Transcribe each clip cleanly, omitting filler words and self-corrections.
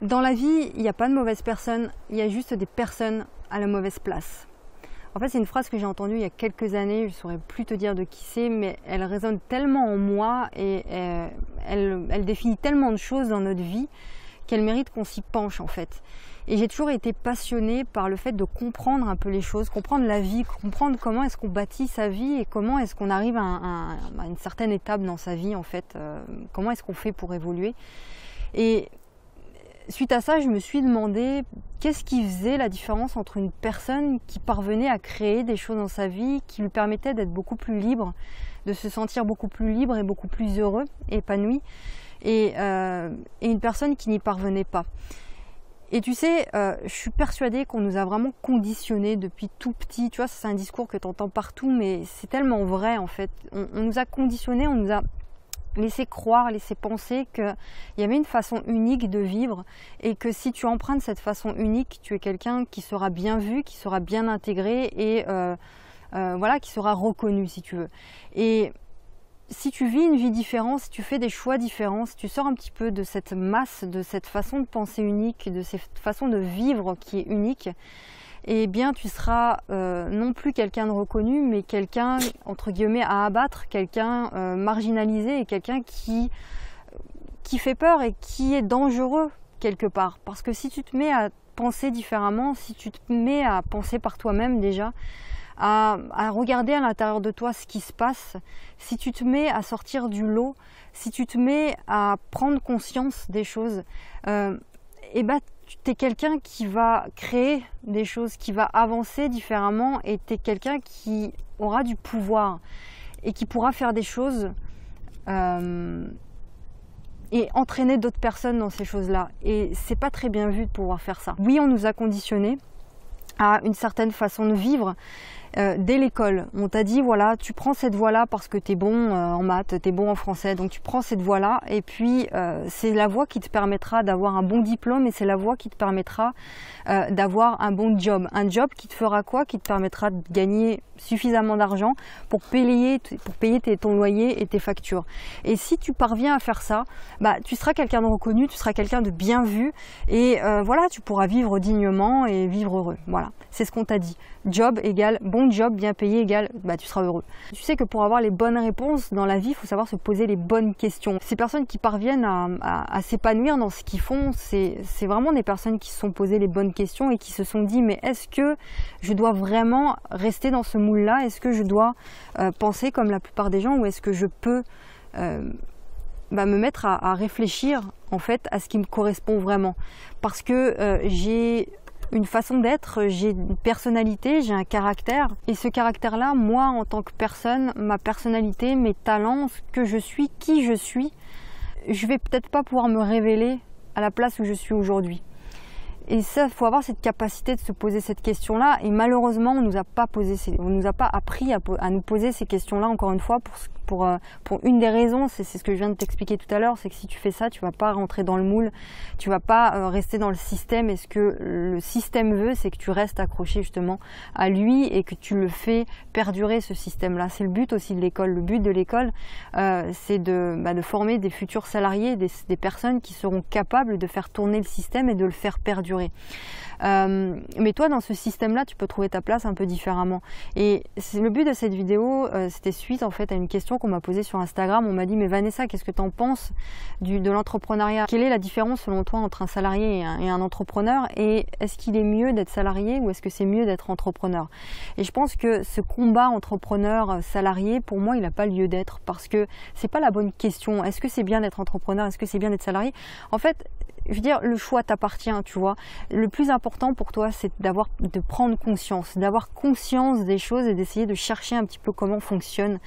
Dans la vie, il n'y a pas de mauvaise personne, il y a juste des personnes à la mauvaise place. En fait, c'est une phrase que j'ai entendue il y a quelques années, je ne saurais plus te dire de qui c'est, mais elle résonne tellement en moi et elle définit tellement de choses dans notre vie qu'elle mérite qu'on s'y penche en fait. Et j'ai toujours été passionnée par le fait de comprendre un peu les choses, comprendre la vie, comprendre comment est-ce qu'on bâtit sa vie et comment est-ce qu'on arrive à une certaine étape dans sa vie en fait, comment est-ce qu'on fait pour évoluer. Et suite à ça, je me suis demandé qu'est-ce qui faisait la différence entre une personne qui parvenait à créer des choses dans sa vie, qui lui permettait d'être beaucoup plus libre, de se sentir beaucoup plus libre et beaucoup plus heureux, épanoui, et une personne qui n'y parvenait pas. Et tu sais, je suis persuadée qu'on nous a vraiment conditionnés depuis tout petit. Tu vois, c'est un discours que tu entends partout, mais c'est tellement vrai en fait. On nous a conditionnés, on nous a laissé croire, laissé penser qu'il y avait une façon unique de vivre et que si tu empruntes cette façon unique, tu es quelqu'un qui sera bien vu, qui sera bien intégré et voilà, qui sera reconnu si tu veux. Et si tu vis une vie différente, si tu fais des choix différents, si tu sors un petit peu de cette masse, de cette façon de penser unique, de cette façon de vivre qui est unique, eh bien tu seras non plus quelqu'un de reconnu, mais quelqu'un entre guillemets à abattre, quelqu'un marginalisé et quelqu'un qui fait peur et qui est dangereux quelque part. Parce que si tu te mets à penser différemment, si tu te mets à penser par toi-même déjà, à regarder à l'intérieur de toi ce qui se passe, si tu te mets à sortir du lot, si tu te mets à prendre conscience des choses, et ben tu es quelqu'un qui va créer des choses, qui va avancer différemment et tu es quelqu'un qui aura du pouvoir et qui pourra faire des choses et entraîner d'autres personnes dans ces choses-là. Et c'est pas très bien vu de pouvoir faire ça. Oui, on nous a conditionnés à une certaine façon de vivre dès l'école. On t'a dit voilà, tu prends cette voie-là parce que tu es bon en maths, tu es bon en français, donc tu prends cette voie-là et puis c'est la voie qui te permettra d'avoir un bon diplôme et c'est la voie qui te permettra d'avoir un bon job. Un job qui te fera quoi? Qui te permettra de gagner suffisamment d'argent pour payer ton loyer et tes factures. Et si tu parviens à faire ça, bah, tu seras quelqu'un de reconnu, tu seras quelqu'un de bien vu et voilà, tu pourras vivre dignement et vivre heureux. Voilà, c'est ce qu'on t'a dit. Job égale bon job, bien payé égale bah, tu seras heureux. Tu sais que pour avoir les bonnes réponses dans la vie, il faut savoir se poser les bonnes questions. Ces personnes qui parviennent à s'épanouir dans ce qu'ils font, c'est vraiment des personnes qui se sont posées les bonnes questions et qui se sont dit mais est-ce que je dois vraiment rester dans ce moule-là? Est-ce que je dois penser comme la plupart des gens ou est-ce que je peux me mettre à réfléchir en fait à ce qui me correspond vraiment? Parce que j'ai une façon d'être, j'ai une personnalité, j'ai un caractère. Et ce caractère-là, moi, en tant que personne, ma personnalité, mes talents, ce que je suis, qui je suis, je vais peut-être pas pouvoir me révéler à la place où je suis aujourd'hui. Et ça, il faut avoir cette capacité de se poser cette question-là. Et malheureusement, on nous a pas appris à nous poser ces questions-là, encore une fois, pour une des raisons, c'est ce que je viens de t'expliquer tout à l'heure, c'est que si tu fais ça, tu vas pas rentrer dans le moule, tu vas pas rester dans le système. Et ce que le système veut, c'est que tu restes accroché justement à lui et que tu le fais perdurer, ce système-là. C'est le but aussi de l'école. Le but de l'école, c'est de former des futurs salariés, des personnes qui seront capables de faire tourner le système et de le faire perdurer. Mais toi, dans ce système-là, tu peux trouver ta place un peu différemment. Et le but de cette vidéo, c'était suite en fait à une question qu'on m'a posée sur Instagram. On m'a dit mais Vanessa, qu'est-ce que tu en penses de l'entrepreneuriat? Quelle est la différence selon toi entre un salarié et un entrepreneur? Et est-ce qu'il est mieux d'être salarié ou est-ce que c'est mieux d'être entrepreneur? Et je pense que ce combat entrepreneur-salarié, pour moi, il n'a pas lieu d'être parce que c'est pas la bonne question. Est-ce que c'est bien d'être entrepreneur? Est-ce que c'est bien d'être salarié? En fait, je veux dire, le choix t'appartient, tu vois. Le plus important pour toi, c'est de prendre conscience, d'avoir conscience des choses et d'essayer de chercher un petit peu comment fonctionne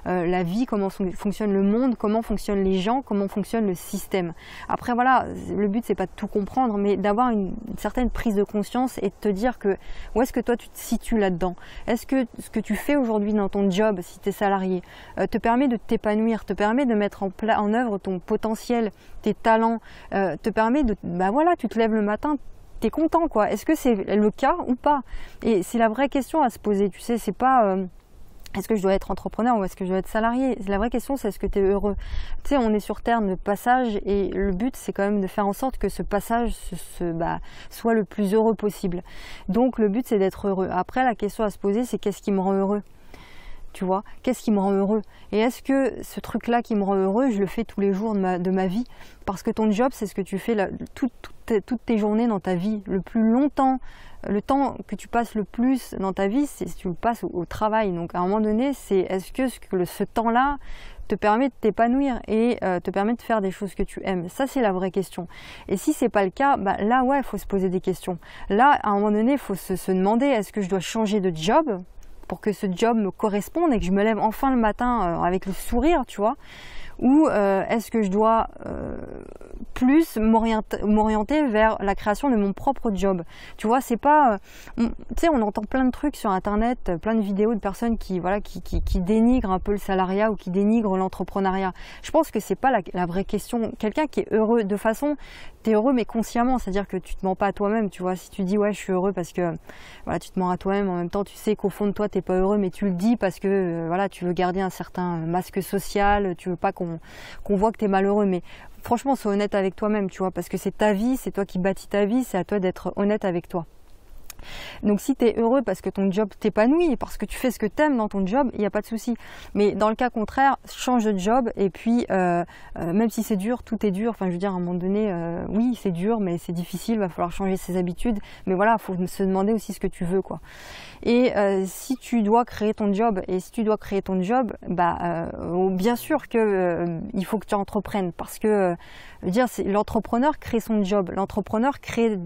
la vie, comment fonctionne le monde, comment fonctionnent les gens, comment fonctionne le système. Après voilà, le but c'est pas de tout comprendre, mais d'avoir une certaine prise de conscience et de te dire que où est-ce que toi tu te situes là-dedans. Est-ce que ce que tu fais aujourd'hui dans ton job, si tu es salarié, te permet de t'épanouir, te permet de mettre en œuvre ton potentiel, tes talents, te permet de, bah voilà, tu te lèves le matin, t'es content quoi. Est-ce que c'est le cas ou pas? Et c'est la vraie question à se poser, tu sais, c'est pas Est-ce que je dois être entrepreneur ou est-ce que je dois être salarié? La vraie question, c'est est-ce que tu es heureux? Tu sais, on est sur Terre de passage et le but, c'est quand même de faire en sorte que ce passage soit le plus heureux possible. Donc, le but, c'est d'être heureux. Après, la question à se poser, c'est qu'est-ce qui me rend heureux? Tu vois, qu'est-ce qui me rend heureux? Et est-ce que ce truc-là qui me rend heureux, je le fais tous les jours de ma vie? Parce que ton job, c'est ce que tu fais toutes tes journées dans ta vie. Le plus longtemps, le temps que tu passes le plus dans ta vie, c'est si tu le passes au travail. Donc à un moment donné, c'est est-ce que ce temps-là te permet de t'épanouir et te permet de faire des choses que tu aimes? Ça, c'est la vraie question. Et si c'est pas le cas, là, ouais, il faut se poser des questions. Là, à un moment donné, il faut se demander, est-ce que je dois changer de job pour que ce job me corresponde et que je me lève enfin le matin avec le sourire, tu vois? Ou est-ce que je dois plus m'orienter vers la création de mon propre job? Tu vois, c'est pas... tu sais, on entend plein de trucs sur Internet, plein de vidéos de personnes qui dénigrent un peu le salariat ou qui dénigrent l'entrepreneuriat. Je pense que c'est pas la vraie question. Quelqu'un qui est heureux de façon... T'es heureux mais consciemment, c'est-à-dire que tu te mens pas à toi-même, tu vois. Si tu dis ouais je suis heureux parce que voilà, tu te mens à toi-même, en même temps tu sais qu'au fond de toi t'es pas heureux, mais tu le dis parce que voilà, tu veux garder un certain masque social, tu veux pas qu'on voit que t'es malheureux, mais franchement sois honnête avec toi-même, tu vois, parce que c'est ta vie, c'est toi qui bâtis ta vie, c'est à toi d'être honnête avec toi. Donc si tu es heureux parce que ton job t'épanouit, parce que tu fais ce que tu aimes dans ton job, il n'y a pas de souci. Mais dans le cas contraire, change de job et puis même si c'est dur, tout est dur. Enfin je veux dire à un moment donné, oui c'est dur mais c'est difficile, il va falloir changer ses habitudes. Mais voilà, il faut se demander aussi ce que tu veux, quoi. Et si tu dois créer ton job, bien sûr que il faut que tu entreprennes, parce que je veux dire, l'entrepreneur crée son job, l'entrepreneur crée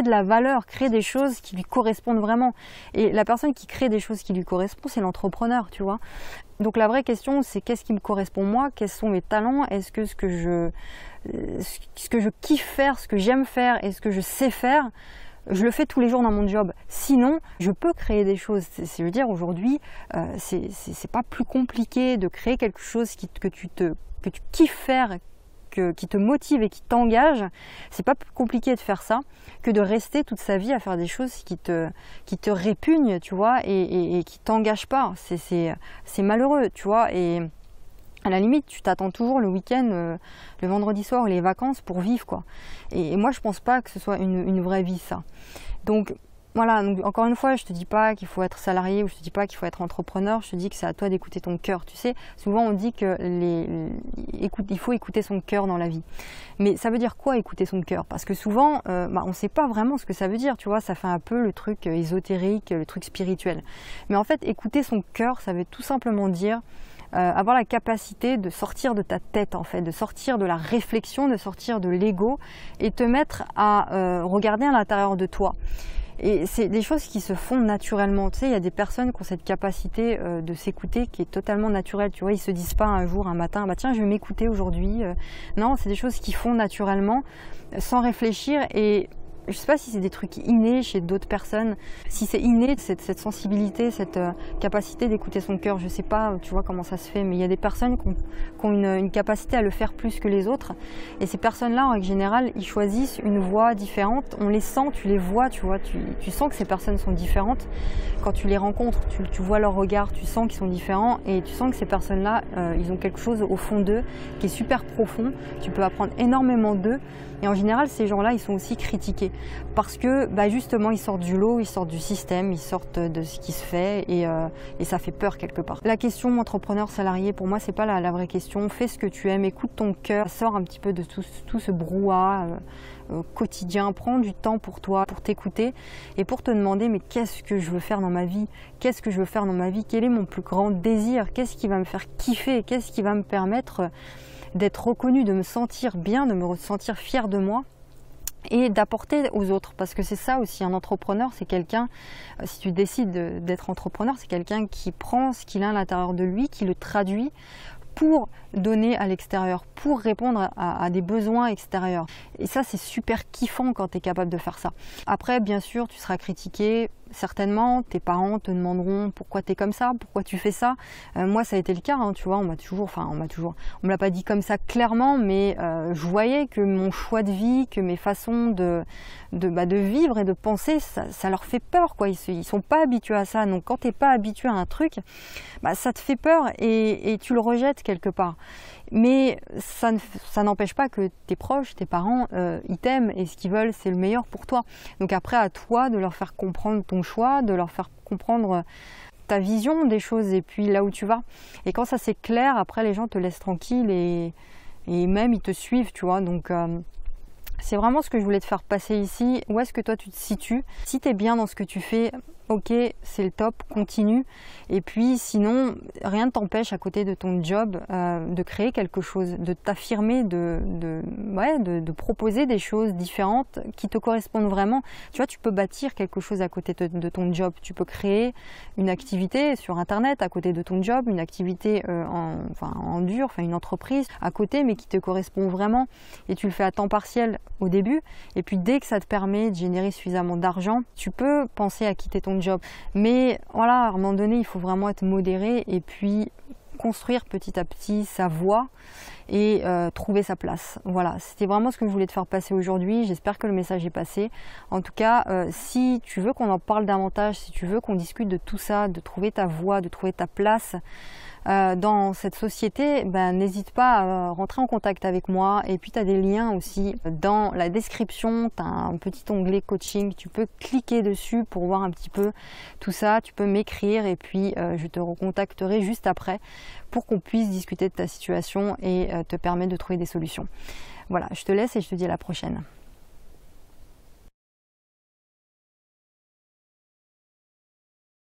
de la valeur, crée des choses qui lui correspondent vraiment. Et la personne qui crée des choses qui lui correspondent, c'est l'entrepreneur, tu vois. Donc la vraie question, c'est qu'est-ce qui me correspond moi? Quels sont mes talents? Est-ce que ce que je kiffe faire, ce que j'aime faire et ce que je sais faire, je le fais tous les jours dans mon job? Sinon, je peux créer des choses. Je veux dire, aujourd'hui, c'est pas plus compliqué de créer quelque chose que tu kiffes faire, qui te motive et qui t'engage. C'est pas plus compliqué de faire ça que de rester toute sa vie à faire des choses qui te répugnent, tu vois, et qui t'engagent pas. C'est malheureux, tu vois. Et à la limite, tu t'attends toujours le week-end, le vendredi soir ou les vacances pour vivre, quoi. Et moi, je pense pas que ce soit une vraie vie, ça. Donc voilà, donc encore une fois, je te dis pas qu'il faut être salarié ou je te dis pas qu'il faut être entrepreneur, je te dis que c'est à toi d'écouter ton cœur. Tu sais, souvent on dit que il faut écouter son cœur dans la vie. Mais ça veut dire quoi écouter son cœur? Parce que souvent, on sait pas vraiment ce que ça veut dire, tu vois, ça fait un peu le truc ésotérique, le truc spirituel. Mais en fait, écouter son cœur, ça veut tout simplement dire avoir la capacité de sortir de ta tête, en fait, de sortir de la réflexion, de sortir de l'ego et te mettre à regarder à l'intérieur de toi. Et c'est des choses qui se font naturellement. Tu sais, il y a des personnes qui ont cette capacité de s'écouter qui est totalement naturelle. Tu vois, ils se disent pas un jour, un matin, bah tiens, je vais m'écouter aujourd'hui. Non, c'est des choses qui font naturellement, sans réfléchir. Et je sais pas si c'est des trucs innés chez d'autres personnes, si c'est inné, cette sensibilité, cette capacité d'écouter son cœur, je sais pas, tu vois comment ça se fait, mais il y a des personnes qui ont une capacité à le faire plus que les autres, et ces personnes-là, en règle générale, ils choisissent une voie différente, on les sent, tu les vois, tu vois, tu sens que ces personnes sont différentes, quand tu les rencontres, tu vois leur regard, tu sens qu'ils sont différents, et tu sens que ces personnes-là, ils ont quelque chose au fond d'eux qui est super profond, tu peux apprendre énormément d'eux, et en général, ces gens-là, ils sont aussi critiqués. Parce que justement, ils sortent du lot, ils sortent du système, ils sortent de ce qui se fait et ça fait peur quelque part. La question entrepreneur salarié, pour moi, c'est pas la vraie question. Fais ce que tu aimes, écoute ton cœur, sors un petit peu de tout ce brouhaha quotidien, prends du temps pour toi, pour t'écouter et pour te demander mais qu'est-ce que je veux faire dans ma vie? Qu'est-ce que je veux faire dans ma vie? Quel est mon plus grand désir? Qu'est-ce qui va me faire kiffer? Qu'est-ce qui va me permettre d'être reconnue, de me sentir bien, de me sentir fière de moi et d'apporter aux autres, parce que c'est ça aussi, un entrepreneur, c'est quelqu'un, si tu décides d'être entrepreneur, c'est quelqu'un qui prend ce qu'il a à l'intérieur de lui, qui le traduit pour donner à l'extérieur, pour répondre à des besoins extérieurs. Et ça, c'est super kiffant quand tu es capable de faire ça. Après, bien sûr, tu seras critiqué, certainement, tes parents te demanderont pourquoi tu es comme ça, pourquoi tu fais ça. Moi, ça a été le cas, hein, tu vois, on me l'a pas dit comme ça clairement, mais je voyais que mon choix de vie, que mes façons de vivre et de penser, ça leur fait peur, quoi. Ils sont pas habitués à ça. Donc quand tu n'es pas habitué à un truc, ça te fait peur et tu le rejettes quelque part. Mais ça n'empêche pas que tes proches, tes parents, ils t'aiment et ce qu'ils veulent, c'est le meilleur pour toi. Donc après, à toi de leur faire comprendre ton choix, de leur faire comprendre ta vision des choses et puis là où tu vas. Et quand ça c'est clair, après les gens te laissent tranquille et même ils te suivent, tu vois. Donc c'est vraiment ce que je voulais te faire passer ici. Où est-ce que toi tu te situes? Si tu es bien dans ce que tu fais, ok, c'est le top, continue. Et puis sinon, rien ne t'empêche à côté de ton job de créer quelque chose, de t'affirmer, de proposer des choses différentes qui te correspondent vraiment. Tu vois, tu peux bâtir quelque chose à côté de ton job. Tu peux créer une activité sur Internet à côté de ton job, une activité en dur, enfin une entreprise à côté, mais qui te correspond vraiment. Et tu le fais à temps partiel au début. Et puis dès que ça te permet de générer suffisamment d'argent, tu peux penser à quitter ton job. Mais voilà, à un moment donné, il faut vraiment être modéré et puis construire petit à petit sa voie et trouver sa place. Voilà, c'était vraiment ce que je voulais te faire passer aujourd'hui. J'espère que le message est passé. En tout cas, si tu veux qu'on en parle davantage, si tu veux qu'on discute de tout ça, de trouver ta voie, de trouver ta place dans cette société, n'hésite pas à rentrer en contact avec moi. Et puis tu as des liens aussi dans la description, tu as un petit onglet coaching, tu peux cliquer dessus pour voir un petit peu tout ça, tu peux m'écrire et puis je te recontacterai juste après pour qu'on puisse discuter de ta situation et te permettre de trouver des solutions. Voilà, je te laisse et je te dis à la prochaine.